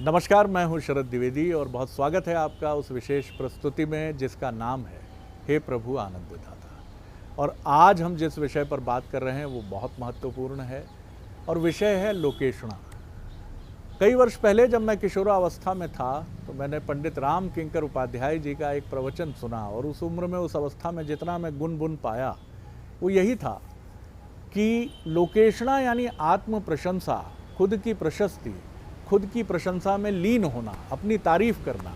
नमस्कार, मैं हूं शरद द्विवेदी और बहुत स्वागत है आपका उस विशेष प्रस्तुति में जिसका नाम है हे प्रभु आनंद दाता। और आज हम जिस विषय पर बात कर रहे हैं वो बहुत महत्वपूर्ण है और विषय है लोकेशणा। कई वर्ष पहले जब मैं किशोरावस्था में था तो मैंने पंडित राम किंकर उपाध्याय जी का एक प्रवचन सुना और उस उम्र में, उस अवस्था में जितना मैं गुनगुन पाया वो यही था कि लोकेशणा यानी आत्म प्रशंसा, खुद की प्रशस्ति, खुद की प्रशंसा में लीन होना, अपनी तारीफ करना।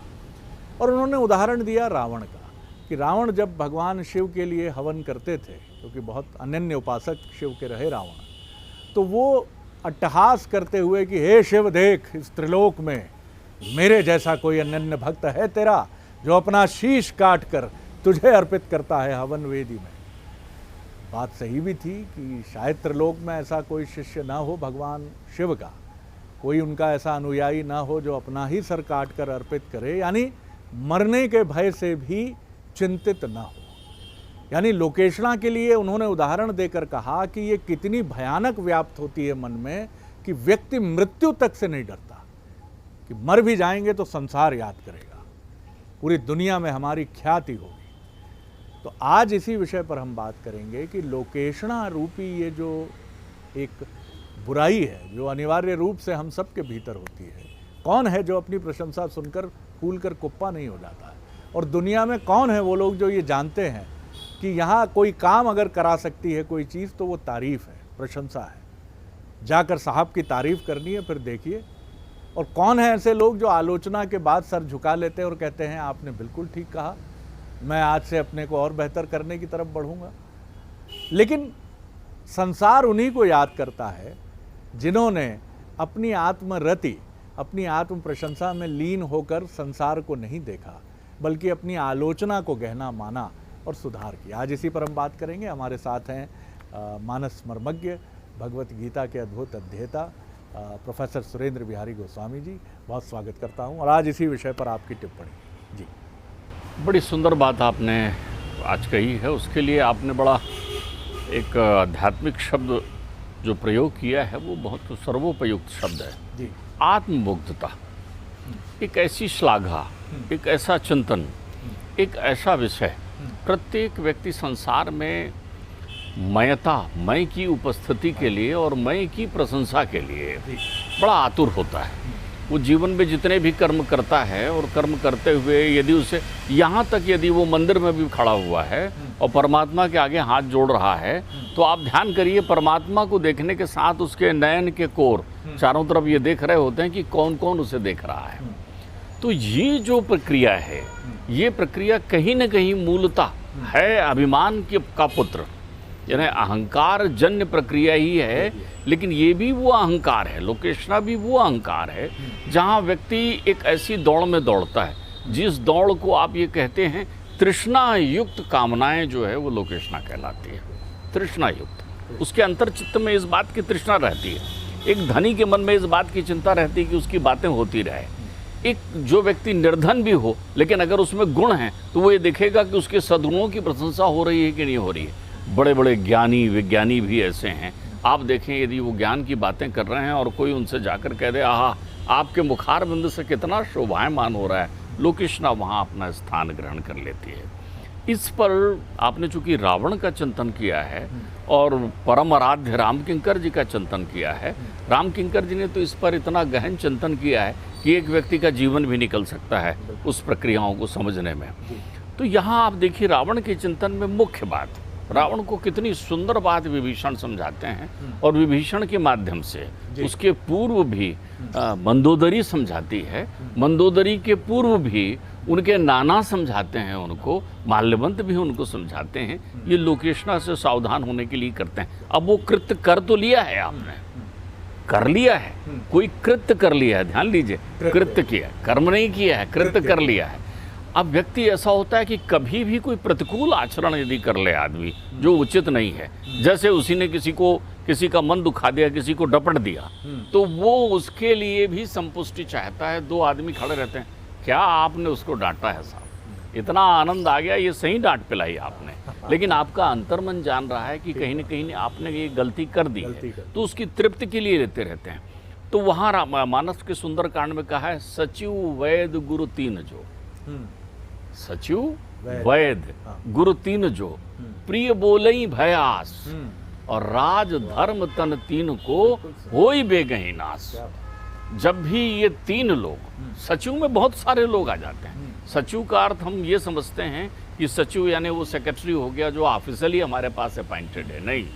और उन्होंने उदाहरण दिया रावण का कि रावण जब भगवान शिव के लिए हवन करते थे, क्योंकि बहुत अनन्य उपासक शिव के रहे रावण, तो वो अट्टहास करते हुए कि हे शिव, देख इस त्रिलोक में मेरे जैसा कोई अनन्य भक्त है तेरा जो अपना शीश काट कर तुझे अर्पित करता है हवन वेदी में। बात सही भी थी कि शायद त्रिलोक में ऐसा कोई शिष्य ना हो भगवान शिव का, कोई उनका ऐसा अनुयायी ना हो जो अपना ही सर काट कर अर्पित करे, यानी मरने के भय से भी चिंतित ना हो। यानी लोकेशणा के लिए उन्होंने उदाहरण देकर कहा कि ये कितनी भयानक व्याप्त होती है मन में कि व्यक्ति मृत्यु तक से नहीं डरता कि मर भी जाएंगे तो संसार याद करेगा, पूरी दुनिया में हमारी ख्याति होगी। तो आज इसी विषय पर हम बात करेंगे कि लोकेशणा रूपी ये जो एक बुराई है जो अनिवार्य रूप से हम सबके भीतर होती है। कौन है जो अपनी प्रशंसा सुनकर फूल कर कुप्पा नहीं हो जाता है? और दुनिया में कौन है वो लोग जो ये जानते हैं कि यहाँ कोई काम अगर करा सकती है कोई चीज़ तो वो तारीफ़ है, प्रशंसा है। जाकर साहब की तारीफ़ करनी है, फिर देखिए। और कौन है ऐसे लोग जो आलोचना के बाद सर झुका लेते हैं और कहते हैं आपने बिल्कुल ठीक कहा, मैं आज से अपने को और बेहतर करने की तरफ बढ़ूँगा। लेकिन संसार उन्हीं को याद करता है जिन्होंने अपनी आत्मरति, अपनी आत्म प्रशंसा में लीन होकर संसार को नहीं देखा, बल्कि अपनी आलोचना को गहना माना और सुधार किया। आज इसी पर हम बात करेंगे। हमारे साथ हैं मानस मर्मज्ञ, भगवत गीता के अद्भुत अध्येता प्रोफेसर सुरेंद्र बिहारी गोस्वामी जी। बहुत स्वागत करता हूं और आज इसी विषय पर आपकी टिप्पणी। जी, बड़ी सुंदर बात आपने आज कही है, उसके लिए आपने बड़ा एक आध्यात्मिक शब्द जो प्रयोग किया है वो बहुत सर्वोपयुक्त शब्द है जी। आत्ममुग्धता। एक ऐसी श्लाघा, एक ऐसा चिंतन, एक ऐसा विषय, प्रत्येक व्यक्ति संसार में मयता, मैं की उपस्थिति के लिए और मैं की प्रशंसा के लिए बड़ा आतुर होता है। वो जीवन में जितने भी कर्म करता है और कर्म करते हुए यदि उसे, यहाँ तक यदि वो मंदिर में भी खड़ा हुआ है और परमात्मा के आगे हाथ जोड़ रहा है, तो आप ध्यान करिए परमात्मा को देखने के साथ उसके नयन के कोर चारों तरफ ये देख रहे होते हैं कि कौन कौन उसे देख रहा है। तो ये जो प्रक्रिया है, ये प्रक्रिया कहीं न कहीं मूलतः है अभिमान का पुत्र, यानी अहंकार जन्य प्रक्रिया ही है। लेकिन ये भी वो अहंकार है, लोकेशणा भी वो अहंकार है जहाँ व्यक्ति एक ऐसी दौड़ में दौड़ता है जिस दौड़ को आप ये कहते हैं तृष्णा युक्त कामनाएं जो है वो लोकेशणा कहलाती है। तृष्णा युक्त, उसके अंतर चित्त में इस बात की तृष्णा रहती है। एक धनी के मन में इस बात की चिंता रहती है कि उसकी बातें होती रहे। एक जो व्यक्ति निर्धन भी हो लेकिन अगर उसमें गुण हैं तो वो ये देखेगा कि उसके सद्गुणों की प्रशंसा हो रही है कि नहीं हो रही है। बड़े बड़े ज्ञानी विज्ञानी भी ऐसे हैं, आप देखें यदि वो ज्ञान की बातें कर रहे हैं और कोई उनसे जाकर कह दे आहा आपके मुखार बिंद से कितना शोभायमान हो रहा है, लोकेशणा वहाँ अपना स्थान ग्रहण कर लेती है। इस पर आपने चूँकि रावण का चिंतन किया है और परम आराध्य राम किंकर जी का चिंतन किया है। राम किंकर जी ने तो इस पर इतना गहन चिंतन किया है कि एक व्यक्ति का जीवन भी निकल सकता है उस प्रक्रियाओं को समझने में। तो यहाँ आप देखिए रावण के चिंतन में मुख्य बात, रावण को कितनी सुंदर बात विभीषण समझाते हैं और विभीषण के माध्यम से उसके पूर्व भी मंदोदरी समझाती है, मंदोदरी के पूर्व भी उनके नाना समझाते हैं उनको, माल्यवंत भी उनको समझाते हैं। ये लोकेशणा से सावधान होने के लिए करते हैं। अब वो कृत्य कर तो लिया है, आपने कर लिया है, कोई कृत्य कर लिया है, ध्यान लीजिए, कृत्य किया, कर्म नहीं किया है, कृत्य कर लिया है। अब व्यक्ति ऐसा होता है कि कभी भी कोई प्रतिकूल आचरण यदि कर ले आदमी जो उचित नहीं है, जैसे उसी ने किसी का मन दुखा दिया, किसी को डपट दिया, तो वो उसके लिए भी संपुष्टि चाहता है। दो आदमी खड़े रहते हैं, क्या आपने उसको डांटा है साहब, इतना आनंद आ गया, ये सही डांट पिलाई आपने, लेकिन आपका अंतर्मन जान रहा है कि कहीं न कहीं आपने ये गलती कर दी है, तो उसकी तृप्ति के लिए लेते रहते हैं। तो वहाँ मानस के सुंदरकांड में कहा है सचिव वैद गुरु तीन जो। सचिव वैद गुरु तीन जो, प्रिय बोलई भयास, और राज धर्म तन तीन को होई बेगही नाश। जब भी ये तीन लोग, सचिव में बहुत सारे लोग आ जाते हैं। सचिव का अर्थ हम ये समझते हैं कि सचिव यानी वो सेक्रेटरी हो गया जो ऑफिशियली हमारे पास अपॉइंटेड है, नहीं,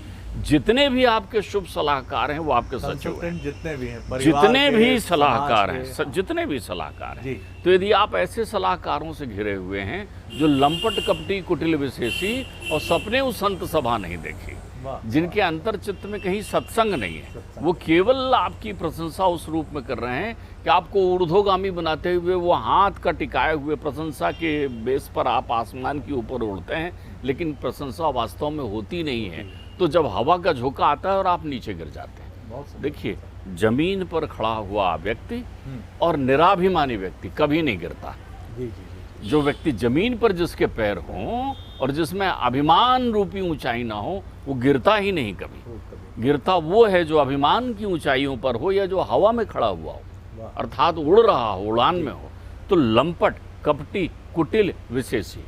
जितने भी आपके शुभ सलाहकार हैं वो आपके सचिव हैं, जितने भी हैं, जितने भी सलाहकार हैं, जितने भी सलाहकार हैं। तो यदि आप ऐसे सलाहकारों से घिरे हुए हैं जो लंपट कपटी कुटिल विशेषी और सपने उस संत सभा नहीं देखी, जिनके अंतर चित्त में कहीं सत्संग नहीं है, वो केवल आपकी प्रशंसा उस रूप में कर रहे हैं कि आपको ऊर्ध्वगामी बनाते हुए वो हाथ का टिकाए हुए प्रशंसा के बेस पर आप आसमान के ऊपर उड़ते हैं, लेकिन प्रशंसा वास्तव में होती नहीं है। तो जब हवा का झोंका आता है और आप नीचे गिर जाते हैं। देखिए, जमीन पर खड़ा हुआ व्यक्ति और निराभिमानी व्यक्ति कभी नहीं गिरता। जो व्यक्ति जमीन पर जिसके पैर हों और जिसमें अभिमान रूपी ऊंचाई ना हो, वो गिरता ही नहीं कभी। गिरता वो है जो अभिमान की ऊंचाइयों पर हो या जो हवा में खड़ा हुआ हो, अर्थात उड़ रहा हो, उड़ान में हो। तो लंपट, कपटी, कुटिल, विशेषी,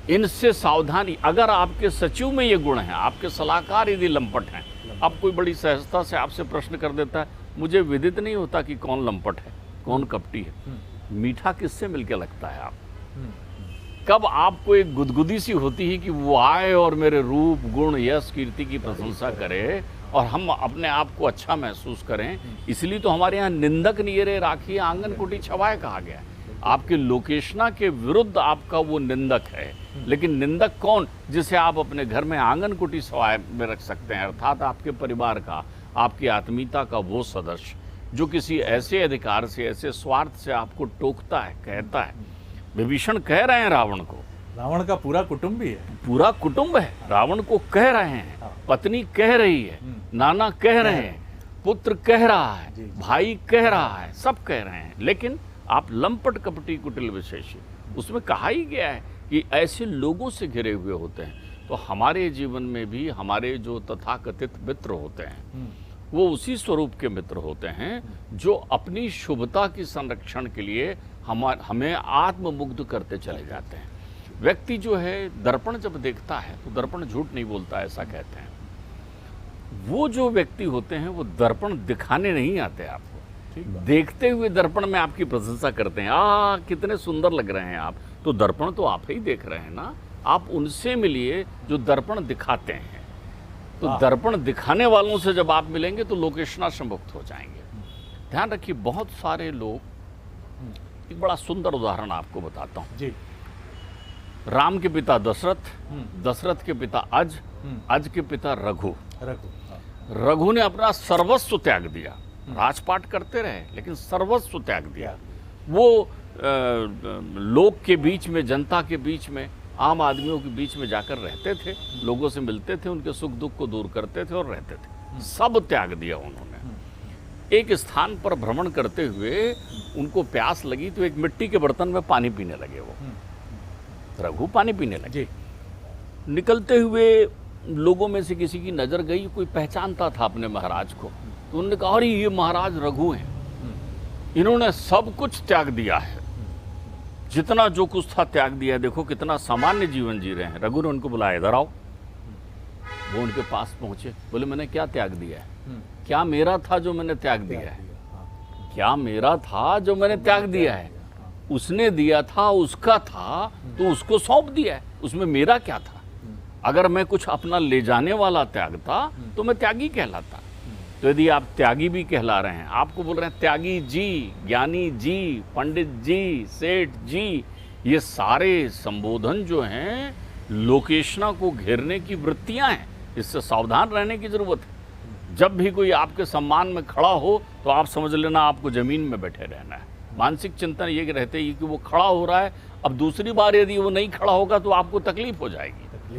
इनसे सावधानी। अगर आपके सचिव में ये गुण है, आपके सलाहकार यदि लंपट हैं, अब कोई बड़ी सहजता से आपसे प्रश्न कर देता है, मुझे विदित नहीं होता कि कौन लंपट है, कौन कपटी है। मीठा किससे मिलके लगता है आप? कब आपको एक गुदगुदी सी होती है कि वो आए और मेरे रूप, गुण, यश, कीर्ति की प्रशंसा करे और हम अपने आप को अच्छा महसूस करें। इसलिए तो हमारे यहाँ निंदक नियरे राखी आंगन कुटी छवाए कहा गया है। आपके लोकेशना के विरुद्ध आपका वो निंदक है, लेकिन निंदक कौन? जिसे आप अपने घर में आंगन कुटी छवाए में रख सकते हैं, अर्थात आपके परिवार का, आपकी आत्मीयता का वो सदस्य जो किसी ऐसे अधिकार से, ऐसे स्वार्थ से आपको टोकता है, कहता है। विभीषण कह रहे हैं रावण को, रावण का पूरा कुटुंब भी है, पूरा कुटुंब है, रावण को कह रहे हैं, पत्नी कह रही है, नाना कह रहे हैं, पुत्र कह रहा है, भाई कह रहा है, सब कह रहे हैं, लेकिन आप लंपट कपटी कुटिल विशेषी, उसमें कहा ही गया है कि ऐसे लोगों से घिरे हुए होते हैं। तो हमारे जीवन में भी हमारे जो तथाकथित मित्र होते हैं वो उसी स्वरूप के मित्र होते हैं जो अपनी शुभता की संरक्षण के लिए हमें आत्ममुग्ध करते चले जाते हैं। व्यक्ति जो है दर्पण जब देखता है तो दर्पण झूठ नहीं बोलता, ऐसा कहते हैं। वो जो व्यक्ति होते हैं वो दर्पण दिखाने नहीं आते आपको, देखते हुए दर्पण में आपकी प्रशंसा करते हैं। कितने सुंदर लग रहे हैं आप, तो दर्पण तो आप ही देख रहे हैं ना, आप उनसे मिलिए जो दर्पण दिखाते हैं। तो दर्पण दिखाने वालों से जब आप मिलेंगे तो लोकेशना से मुक्त हो जाएंगे। ध्यान रखिए, बहुत सारे लोग, एक बड़ा सुंदर उदाहरण आपको बताता हूँ जी। राम के पिता दशरथ, दशरथ के पिता अज, अज के पिता रघु। रघु ने अपना सर्वस्व त्याग दिया, राजपाट करते रहे लेकिन सर्वस्व त्याग दिया। वो लोग के बीच में, जनता के बीच में, आम आदमियों के बीच में जाकर रहते थे, लोगों से मिलते थे, उनके सुख दुख को दूर करते थे और रहते थे। सब त्याग दिया उन्होंने। एक स्थान पर भ्रमण करते हुए उनको प्यास लगी तो एक मिट्टी के बर्तन में पानी पीने लगे। वो रघु पानी पीने लगे। निकलते हुए लोगों में से किसी की नजर गई, कोई पहचानता था अपने महाराज को, तो उन्होंने कहा, अरे ये महाराज रघु हैं, इन्होंने सब कुछ त्याग दिया है, जितना जो कुछ था त्याग दिया। देखो कितना सामान्य जीवन जी रहे हैं। रघु ने उनको बुलाया, इधर आओ। वो उनके पास पहुंचे, बोले मैंने क्या त्याग दिया है? क्या मेरा था जो मैंने त्याग दिया है? क्या मेरा था जो मैंने त्याग दिया है? उसने दिया था, उसका था तो उसको सौंप दिया है, उसमें मेरा क्या था? अगर मैं कुछ अपना ले जाने वाला त्यागता तो मैं त्यागी कहलाता। तो यदि आप त्यागी भी कहला रहे हैं, आपको बोल रहे हैं त्यागी जी, ज्ञानी जी, पंडित जी, सेठ जी, ये सारे संबोधन जो हैं लोकेशना को घेरने की वृत्तियां हैं। इससे सावधान रहने की जरूरत है। जब भी कोई आपके सम्मान में खड़ा हो तो आप समझ लेना आपको जमीन में बैठे रहना है। मानसिक चिंतन ये रहते हैं कि वो खड़ा हो रहा है, अब दूसरी बार यदि वो नहीं खड़ा होगा तो आपको तकलीफ हो जाएगी।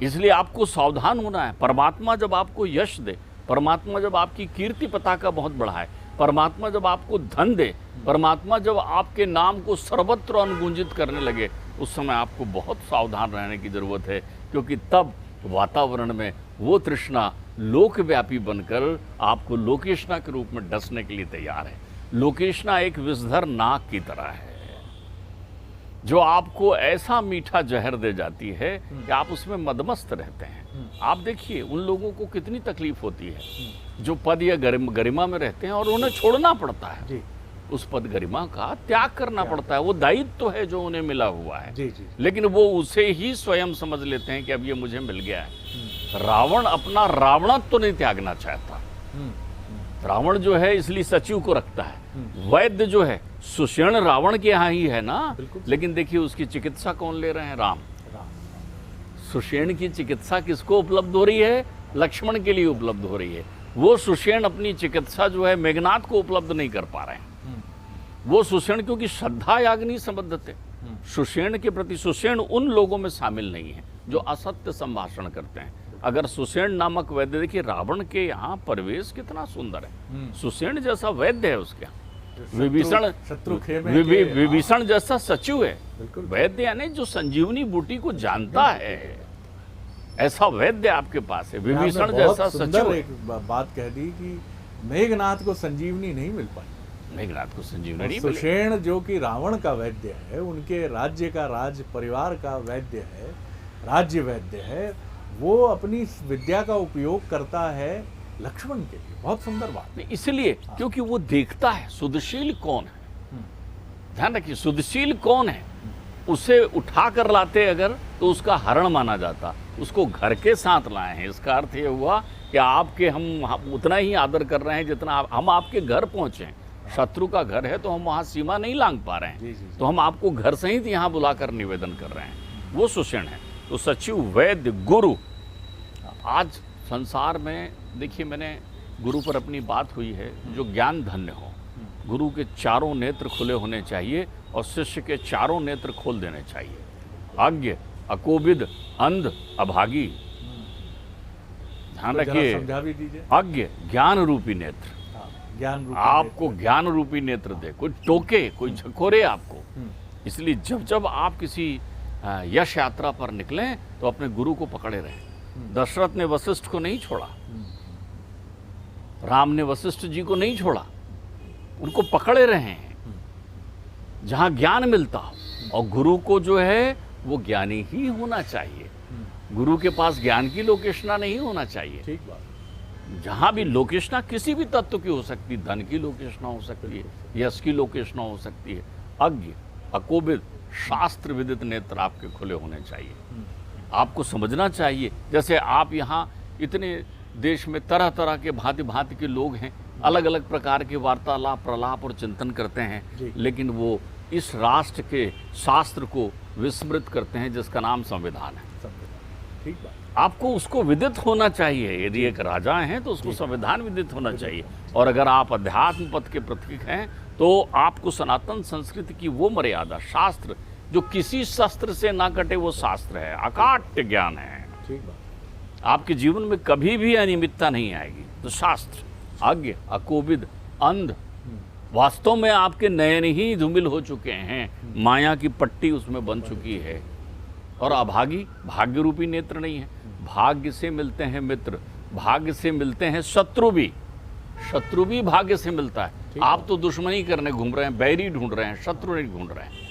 इसलिए आपको सावधान होना है। परमात्मा जब आपको यश दे, परमात्मा जब आपकी कीर्ति पताका बहुत बढ़ाए, परमात्मा जब आपको धन दे, परमात्मा जब आपके नाम को सर्वत्र अनुगूंजित करने लगे, उस समय आपको बहुत सावधान रहने की ज़रूरत है, क्योंकि तब वातावरण में वो तृष्णा, लोकव्यापी बनकर आपको लोकेशना के रूप में डसने के लिए तैयार है। लोकेशना एक विषधर नाग की तरह है जो आपको ऐसा मीठा जहर दे जाती है कि आप उसमें मदमस्त रहते हैं। आप देखिए उन लोगों को कितनी तकलीफ होती है जो पद या गरिमा में रहते हैं और उन्हें छोड़ना पड़ता है जी। उस पद गरिमा का त्याग करना पड़ता है। वो दायित्व है जो उन्हें मिला हुआ है जी जी। लेकिन वो उसे ही स्वयं समझ लेते हैं कि अब ये मुझे मिल गया है। रावण अपना रावणत्व तो नहीं त्यागना चाहता। रावण जो है इसलिए सचिव को रखता है। वैद्य जो है सुषेण रावण के यहाँ ही है ना, लेकिन देखिए उसकी चिकित्सा कौन ले रहे हैं? राम। सुषेण की चिकित्सा किसको उपलब्ध हो रही है? लक्ष्मण के लिए उपलब्ध हो रही है। वो सुषेण अपनी चिकित्सा जो है मेघनाथ को उपलब्ध नहीं कर पा रहे हैं। वो सुषेण क्योंकि श्रद्धा याग्नि संबद्ध थे। सुषेण के प्रति सुषेण उन लोगों में शामिल नहीं है जो असत्य संभाषण करते हैं। अगर सुषेण नामक वैद्य, देखिए रावण के यहाँ परिवेश कितना सुंदर है। सुषेण जैसा वैद्य है उसके यहाँ। विभीषण जैसा सचिव है। वैद्य यानी जो संजीवनी बूटी को जानता है, ऐसा वैद्य आपके पास है। विभीषण जैसा सचिव। एक बात कह दी कि मेघनाथ को संजीवनी नहीं मिल पाई। मेघनाथ को संजीवनी नहीं मिली। सुषेण जो कि रावण का वैद्य है, उनके राज्य का राज परिवार का वैद्य है, राज्य वैद्य है, वो अपनी विद्या का उपयोग करता है लक्ष्मण के लिए। बहुत सुंदर बात। इसलिए क्योंकि वो देखता है सुधशील कौन है। ध्यान रखिए सुधशील कौन है। उसे उठा कर लाते अगर तो उसका हरण माना जाता। उसको घर के साथ लाए हैं, इसका अर्थ ये हुआ कि आपके हम उतना ही आदर कर रहे हैं जितना हम आपके घर पहुंचे। शत्रु का घर है तो हम वहाँ सीमा नहीं लांघ पा रहे हैं, तो हम आपको घर सहित यहाँ बुलाकर निवेदन कर रहे हैं। वो सुषेण है। तो सचिव, वैद्य, गुरु। आज संसार में देखिए, मैंने गुरु पर अपनी बात हुई है, जो ज्ञान धन्य हो। गुरु के चारों नेत्र खुले होने चाहिए और शिष्य के चारों नेत्र खोल देने चाहिए। अज्ञ, अकोविद, अंध, अभागी। ध्यान रखिए, अज्ञ ज्ञान रूपी नेत्र। ज्ञान रूपी आपको ज्ञान रूपी नेत्र दे। कोई टोके, कोई झकोरे आपको। इसलिए जब जब आप किसी यश यात्रा पर निकलें तो अपने गुरु को पकड़े रहें। दशरथ ने वशिष्ठ को नहीं छोड़ा, राम ने वशिष्ठ जी को नहीं छोड़ा, उनको पकड़े रहे हैं जहां ज्ञान मिलता हो। और गुरु को जो है वो ज्ञानी ही होना चाहिए। गुरु के पास ज्ञान की लोकेशना नहीं होना चाहिए। ठीक बात। जहां भी लोकेशना किसी भी तत्व की हो सकती है, धन की लोकेशना हो सकती है, यश की लोकेशना हो सकती है। अज्ञ, अकोविद, शास्त्र विदित नेत्र आपके खुले होने चाहिए। आपको समझना चाहिए, जैसे आप यहाँ इतने देश में तरह तरह के भांति भांति के लोग हैं, अलग अलग प्रकार के वार्तालाप, प्रलाप और चिंतन करते हैं, लेकिन वो इस राष्ट्र के शास्त्र को विस्मृत करते हैं जिसका नाम संविधान है। ठीक बात। आपको उसको विदित होना चाहिए। यदि एक राजा हैं तो उसको संविधान विदित होना चाहिए। और अगर आप अध्यात्म पथ के प्रतीक हैं तो आपको सनातन संस्कृति की वो मर्यादा, शास्त्र जो किसी शस्त्र से ना कटे, वो शास्त्र है, अकाट्य ज्ञान है। ठीक बात। आपके जीवन में कभी भी अनियमितता नहीं आएगी। तो शास्त्र, अज्ञ, अकोविद, अंध, वास्तव में आपके नयन ही धूमिल हो चुके हैं, माया की पट्टी उसमें बन चुकी है। और अभागी, भाग्य रूपी नेत्र नहीं है। भाग्य से मिलते हैं मित्र, भाग्य से मिलते हैं शत्रु भी। शत्रु भी भाग्य से मिलता है। आप तो दुश्मनी करने घूम रहे हैं, बैरी ढूंढ रहे हैं, शत्रु नहीं ढूंढ रहे हैं।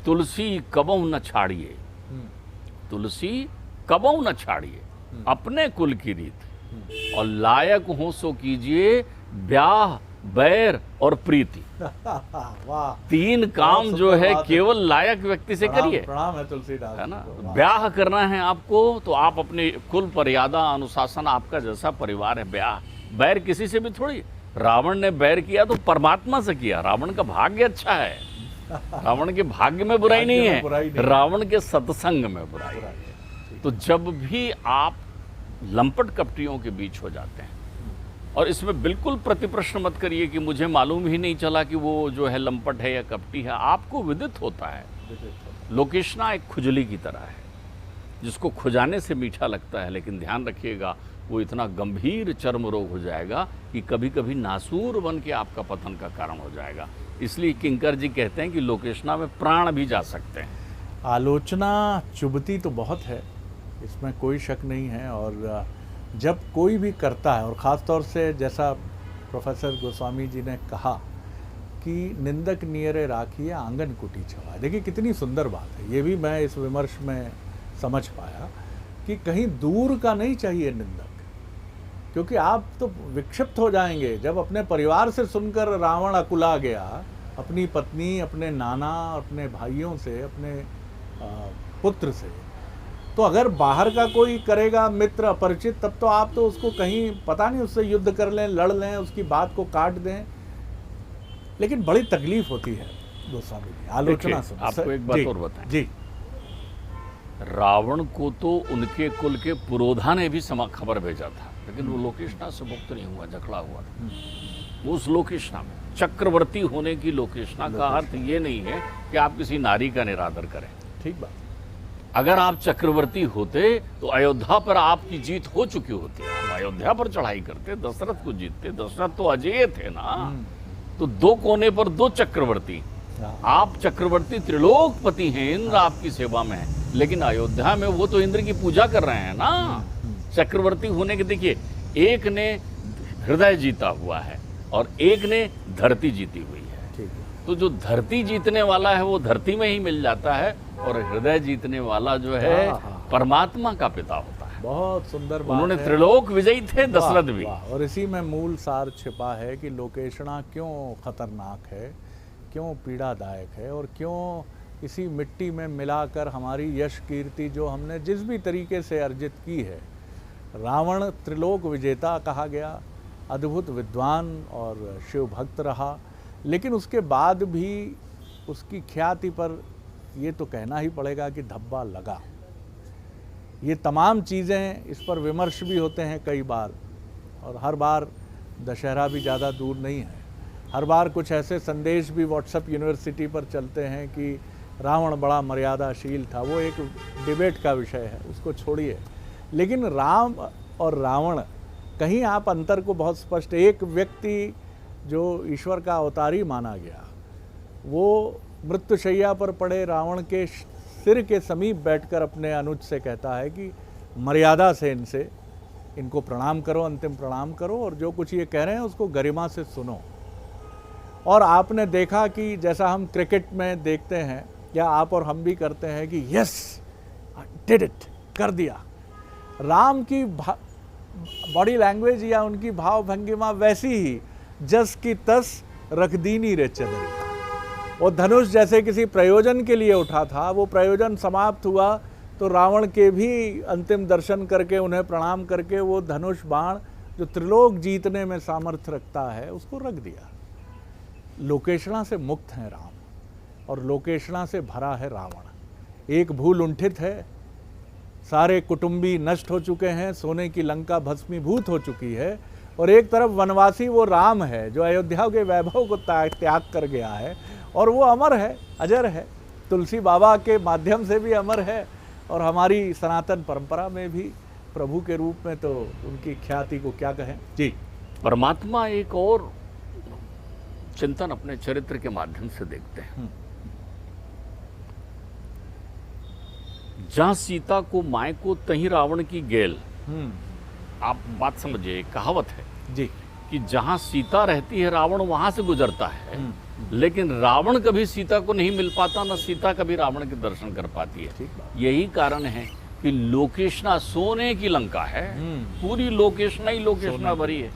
तुलसी कबहु न छाड़िए, तुलसी कबहु न छाड़िए अपने कुल की रीत, और लायक हो सो कीजिए ब्याह, बैर और प्रीति। वाह। तीन काम जो है केवल लायक व्यक्ति से करिए। प्रणाम है तुलसीदास, है ना। ब्याह करना है आपको तो आप अपने कुल मर्यादा अनुशासन, आपका जैसा परिवार है, ब्याह। बैर किसी से भी थोड़ी। रावण ने बैर किया तो परमात्मा से किया। रावण का भाग्य अच्छा है, रावण के भाग्य में बुराई नहीं है, रावण के सत्संग में बुराई है। तो जब भी आप लंपट कपटियों के बीच हो जाते हैं, और इसमें बिल्कुल प्रतिप्रश्न मत करिए कि मुझे मालूम ही नहीं चला कि वो जो है लंपट है या कपटी है। आपको विदित होता है। लोकेशना एक खुजली की तरह है जिसको खुजाने से मीठा लगता है, लेकिन ध्यान रखिएगा वो इतना गंभीर चर्म रोग हो जाएगा कि कभी कभी नासूर बन के आपका पतन का कारण हो जाएगा। इसलिए किंकर जी कहते हैं कि लोकेशना में प्राण भी जा सकते हैं। आलोचना चुभती तो बहुत है, इसमें कोई शक नहीं है। और जब कोई भी करता है, और ख़ास तौर से जैसा प्रोफेसर गोस्वामी जी ने कहा कि निंदक नियरे राखिए आंगन कुटी छवा, देखिए कितनी सुंदर बात है। ये भी मैं इस विमर्श में समझ पाया कि कहीं दूर का नहीं चाहिए निंदक, क्योंकि आप तो विक्षिप्त हो जाएंगे जब अपने परिवार से सुनकर रावण अकुला गया, अपनी पत्नी, अपने नाना, अपने भाइयों से, अपने पुत्र से। तो अगर बाहर का कोई करेगा मित्र अपरिचित, तब तो आप तो उसको कहीं पता नहीं उससे युद्ध कर लें, लड़ लें, उसकी बात को काट दें, लेकिन बड़ी तकलीफ होती है। गोस्वामी जी आलोचना सुनो। आपको एक बात और बताएं जी। रावण को तो उनके कुल के पुरोधा ने भी खबर भेजा था, लेकिन वो लोकेशना से मुक्त नहीं हुआ, जखड़ा हुआ था। वो उस लोकेशना में चक्रवर्ती होने की लोकेशना का अर्थ ये नहीं है कि आप किसी नारी का निरादर करें। ठीक बात। अगर आप चक्रवर्ती होते तो अयोध्या पर आपकी जीत हो चुकी होती। आप अयोध्या पर चढ़ाई करते, दशरथ को जीतते। दशरथ तो अजेय थे ना, तो दो कोने पर दो चक्रवर्ती। आप चक्रवर्ती त्रिलोकपति हैं, इंद्र आपकी सेवा में है, लेकिन अयोध्या में वो तो इंद्र की पूजा कर रहे हैं ना। चक्रवर्ती होने के देखिए, एक ने हृदय जीता हुआ है और एक ने धरती जीती हुई है। तो जो धरती जीतने वाला है वो धरती में ही मिल जाता है, और हृदय जीतने वाला जो है परमात्मा का पिता होता है। बहुत सुंदर बात। उन्होंने त्रिलोक विजयी थे दशरथ भी। और इसी में मूल सार छिपा है कि लोकेशना क्यों खतरनाक है, क्यों पीड़ादायक है, और क्यों इसी मिट्टी में मिलाकर हमारी यश कीर्ति जो हमने जिस भी तरीके से अर्जित की है। रावण त्रिलोक विजेता कहा गया, अद्भुत विद्वान और शिव भक्त रहा, लेकिन उसके बाद भी उसकी ख्याति पर ये तो कहना ही पड़ेगा कि धब्बा लगा। ये तमाम चीज़ें, इस पर विमर्श भी होते हैं कई बार, और हर बार दशहरा भी ज़्यादा दूर नहीं है। हर बार कुछ ऐसे संदेश भी व्हाट्सएप यूनिवर्सिटी पर चलते हैं कि रावण बड़ा मर्यादाशील था। वो एक डिबेट का विषय है, उसको छोड़िए। लेकिन राम और रावण, कहीं आप अंतर को बहुत स्पष्ट, एक व्यक्ति जो ईश्वर का अवतारी माना गया, वो मृत्युशैया पर पड़े रावण के सिर के समीप बैठकर अपने अनुज से कहता है कि मर्यादा से इनको प्रणाम करो, अंतिम प्रणाम करो, और जो कुछ ये कह रहे हैं उसको गरिमा से सुनो। और आपने देखा कि जैसा हम क्रिकेट में देखते हैं, या आप और हम भी करते हैं कि यस डिड इट, कर दिया। राम की बॉडी लैंग्वेज या उनकी भाव भंगिमा वैसी ही, जस की तस रख दीनी रे चदरिया। वो धनुष जैसे किसी प्रयोजन के लिए उठा था, वो प्रयोजन समाप्त हुआ तो रावण के भी अंतिम दर्शन करके, उन्हें प्रणाम करके, वो धनुष बाण जो त्रिलोक जीतने में सामर्थ्य रखता है उसको रख दिया। लोकेशना से मुक्त है राम, और लोकेशना से भरा है रावण। एक भूल उंठित है, सारे कुटुंबी नष्ट हो चुके हैं, सोने की लंका भस्मीभूत हो चुकी है, और एक तरफ वनवासी वो राम है जो अयोध्या के वैभव को त्याग कर गया है, और वो अमर है, अजर है, तुलसी बाबा के माध्यम से भी अमर है, और हमारी सनातन परंपरा में भी प्रभु के रूप में, तो उनकी ख्याति को क्या कहें। जी। परमात्मा एक और चिंतन अपने चरित्र के माध्यम से देखते हैं। जहां सीता को माय को तहीं रावण की गेल। आप बात समझिए, कहावत है जी कि जहां सीता रहती है रावण वहां से गुजरता है, लेकिन रावण कभी सीता को नहीं मिल पाता, ना सीता कभी रावण के दर्शन कर पाती है। यही कारण है कि लोकेशना सोने की लंका है, पूरी लोकेशना ही लोकेशना भरी है।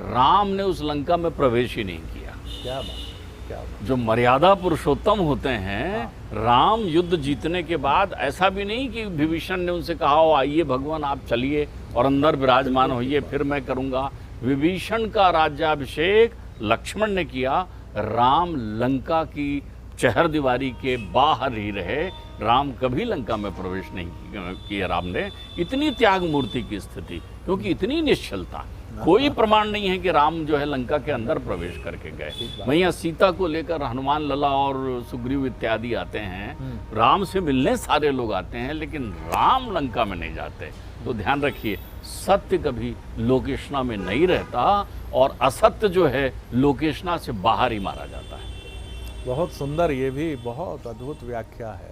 राम ने उस लंका में प्रवेश ही नहीं किया। क्या बात, क्या बात। जो मर्यादा पुरुषोत्तम होते हैं, राम युद्ध जीतने के बाद ऐसा भी नहीं कि विभीषण ने उनसे कहा हो आइए भगवान आप चलिए और अंदर विराजमान होइए फिर मैं करूंगा। विभीषण का राज्याभिषेक लक्ष्मण ने किया, राम लंका की चहर दीवारी के बाहर ही रहे। राम कभी लंका में प्रवेश नहीं किया। राम ने इतनी त्याग मूर्ति की स्थिति, क्योंकि इतनी निश्चलता, कोई प्रमाण नहीं है कि राम जो है लंका के अंदर प्रवेश करके गए। वहीं सीता को लेकर हनुमान लला और सुग्रीव इत्यादि आते हैं, राम से मिलने सारे लोग आते हैं, लेकिन राम लंका में नहीं जाते। तो ध्यान रखिए, सत्य कभी लोकेशना में नहीं रहता और असत्य जो है लोकेशना से बाहर ही मारा जाता है। बहुत सुंदर, ये भी बहुत अद्भुत व्याख्या है।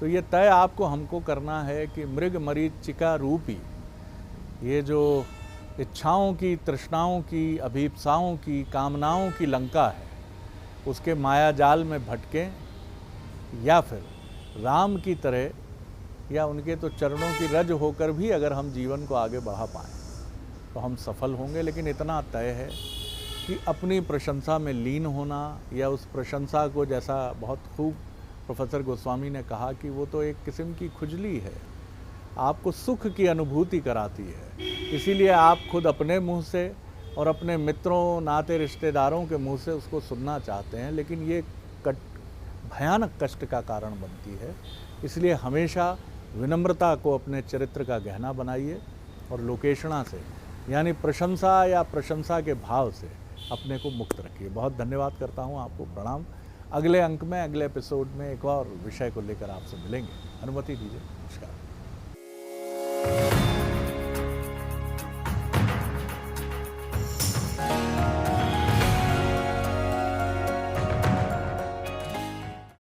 तो ये तय आपको हमको करना है कि मृग मरीचिका रूपी ये जो इच्छाओं की, तृष्णाओं की, अभीप्साओं की, कामनाओं की लंका है, उसके माया जाल में भटकें या फिर राम की तरह या उनके तो चरणों की रज होकर भी अगर हम जीवन को आगे बढ़ा पाएँ तो हम सफल होंगे। लेकिन इतना तय है कि अपनी प्रशंसा में लीन होना या उस प्रशंसा को, जैसा बहुत खूब प्रोफेसर गोस्वामी ने कहा, कि वो तो एक किस्म की खुजली है, आपको सुख की अनुभूति कराती है। इसीलिए आप खुद अपने मुंह से और अपने मित्रों, नाते, रिश्तेदारों के मुंह से उसको सुनना चाहते हैं, लेकिन ये भयानक कष्ट का कारण बनती है। इसलिए हमेशा विनम्रता को अपने चरित्र का गहना बनाइए और लोकेशना से, यानी प्रशंसा या प्रशंसा के भाव से अपने को मुक्त रखिए। बहुत धन्यवाद करता हूँ आपको, प्रणाम। अगले अंक में, अगले एपिसोड में एक और विषय को लेकर आपसे मिलेंगे। अनुमति दीजिए, नमस्कार।